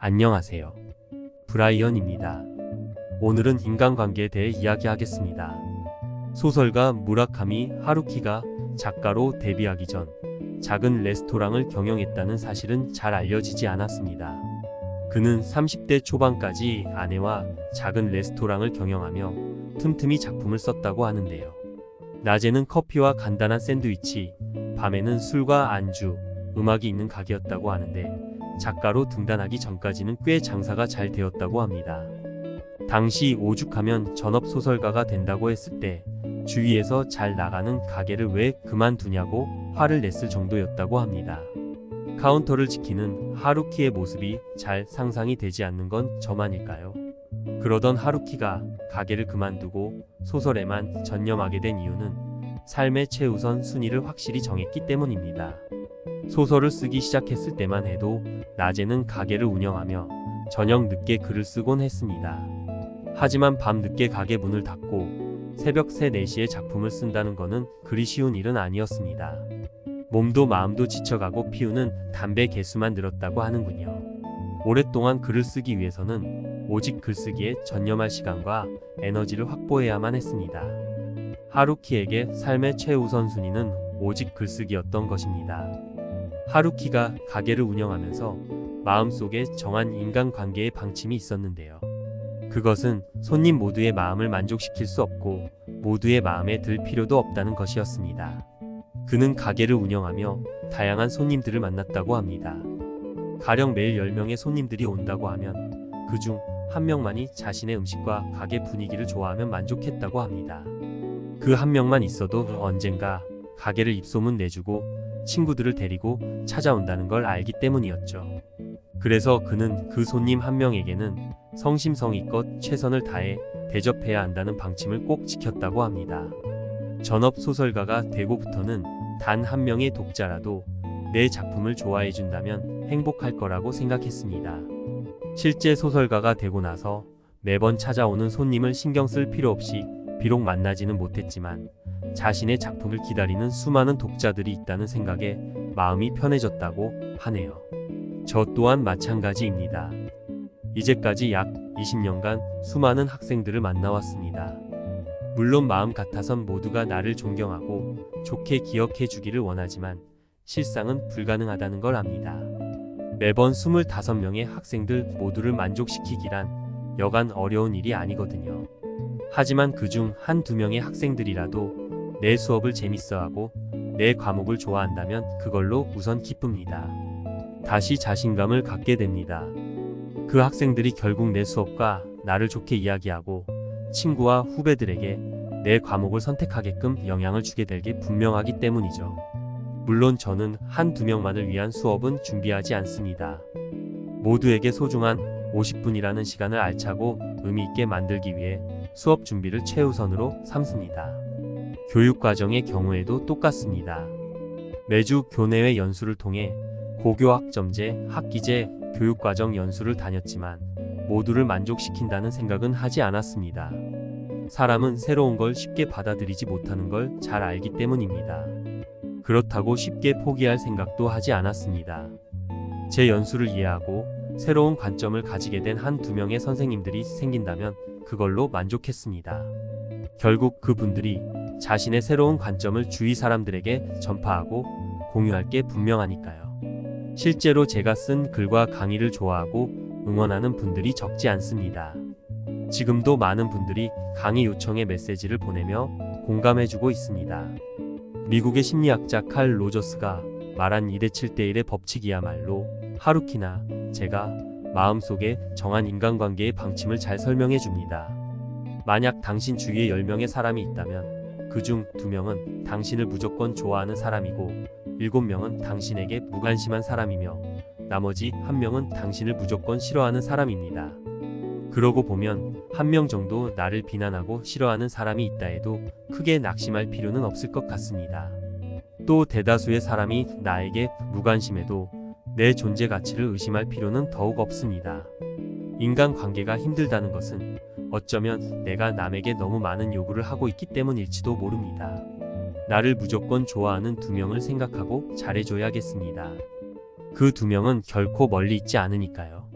안녕하세요. 브라이언입니다. 오늘은 인간관계에 대해 이야기하겠습니다. 소설가 무라카미 하루키가 작가로 데뷔하기 전 작은 레스토랑을 경영했다는 사실은 잘 알려지지 않았습니다. 그는 30대 초반까지 아내와 작은 레스토랑을 경영하며 틈틈이 작품을 썼다고 하는데요. 낮에는 커피와 간단한 샌드위치, 밤에는 술과 안주, 음악이 있는 가게였다고 하는데 작가로 등단하기 전까지는 꽤 장사가 잘 되었다고 합니다. 당시 오죽하면 전업소설가가 된다고 했을 때 주위에서 잘 나가는 가게를 왜 그만두냐고 화를 냈을 정도였다고 합니다. 카운터를 지키는 하루키의 모습이 잘 상상이 되지 않는 건 저만일까요? 그러던 하루키가 가게를 그만두고 소설에만 전념하게 된 이유는 삶의 최우선 순위를 확실히 정했기 때문입니다. 소설을 쓰기 시작했을 때만 해도 낮에는 가게를 운영하며 저녁 늦게 글을 쓰곤 했습니다. 하지만 밤 늦게 가게 문을 닫고 새벽 3, 4시에 작품을 쓴다는 것은 그리 쉬운 일은 아니었습니다. 몸도 마음도 지쳐가고 피우는 담배 개수만 늘었다고 하는군요. 오랫동안 글을 쓰기 위해서는 오직 글쓰기에 전념할 시간과 에너지를 확보해야만 했습니다. 하루키에게 삶의 최우선순위는 오직 글쓰기였던 것입니다. 하루키가 가게를 운영하면서 마음속에 정한 인간관계의 방침이 있었는데요. 그것은 손님 모두의 마음을 만족시킬 수 없고 모두의 마음에 들 필요도 없다는 것이었습니다. 그는 가게를 운영하며 다양한 손님들을 만났다고 합니다. 가령 매일 10명의 손님들이 온다고 하면 그중 1명만이 자신의 음식과 가게 분위기를 좋아하면 만족했다고 합니다. 그 1명만 있어도 언젠가 가게를 입소문 내주고 친구들을 데리고 찾아온다는 걸 알기 때문이었죠. 그래서 그는 그 손님 1명에게는 성심성의껏 최선을 다해 대접해야 한다는 방침을 꼭 지켰다고 합니다. 전업 소설가가 되고부터는 단 1명의 독자라도 내 작품을 좋아해 준다면 행복할 거라고 생각했습니다. 실제 소설가가 되고 나서 매번 찾아오는 손님을 신경 쓸 필요 없이 비록 만나지는 못했지만 자신의 작품을 기다리는 수많은 독자들이 있다는 생각에 마음이 편해졌다고 하네요. 저 또한 마찬가지입니다. 이제까지 약 20년간 수많은 학생들을 만나왔습니다. 물론 마음 같아선 모두가 나를 존경하고 좋게 기억해 주기를 원하지만 실상은 불가능하다는 걸 압니다. 매번 25명의 학생들 모두를 만족시키기란 여간 어려운 일이 아니거든요. 하지만 그중 1-2명의 학생들이라도 내 수업을 재밌어하고 내 과목을 좋아한다면 그걸로 우선 기쁩니다. 다시 자신감을 갖게 됩니다. 그 학생들이 결국 내 수업과 나를 좋게 이야기하고 친구와 후배들에게 내 과목을 선택하게끔 영향을 주게 될 게 분명하기 때문이죠. 물론 저는 1-2명만을 위한 수업은 준비하지 않습니다. 모두에게 소중한 50분이라는 시간을 알차고 의미 있게 만들기 위해 수업 준비를 최우선으로 삼습니다. 교육과정의 경우에도 똑같습니다. 매주 교내외 연수를 통해 고교학점제, 학기제, 교육과정 연수를 다녔지만 모두를 만족시킨다는 생각은 하지 않았습니다. 사람은 새로운 걸 쉽게 받아들이지 못하는 걸 잘 알기 때문입니다. 그렇다고 쉽게 포기할 생각도 하지 않았습니다. 제 연수를 이해하고 새로운 관점을 가지게 된 1-2명의 선생님들이 생긴다면 그걸로 만족했습니다. 결국 그분들이 자신의 새로운 관점을 주위 사람들에게 전파하고 공유할 게 분명하니까요. 실제로 제가 쓴 글과 강의를 좋아하고 응원하는 분들이 적지 않습니다. 지금도 많은 분들이 강의 요청의 메시지를 보내며 공감해주고 있습니다. 미국의 심리학자 칼 로저스가 말한 2대7대1의 법칙이야말로 하루키나 제가 마음속에 정한 인간관계의 방침을 잘 설명해 줍니다. 만약 당신 주위에 10명의 사람이 있다면 그중 2명은 당신을 무조건 좋아하는 사람이고 7명은 당신에게 무관심한 사람이며 나머지 1명은 당신을 무조건 싫어하는 사람입니다. 그러고 보면 1명 정도 나를 비난하고 싫어하는 사람이 있다 해도 크게 낙심할 필요는 없을 것 같습니다. 또 대다수의 사람이 나에게 무관심해도 내 존재 가치를 의심할 필요는 더욱 없습니다. 인간관계가 힘들다는 것은 어쩌면 내가 남에게 너무 많은 요구를 하고 있기 때문일지도 모릅니다. 나를 무조건 좋아하는 2명을 생각하고 잘해줘야겠습니다. 그 2명은 결코 멀리 있지 않으니까요.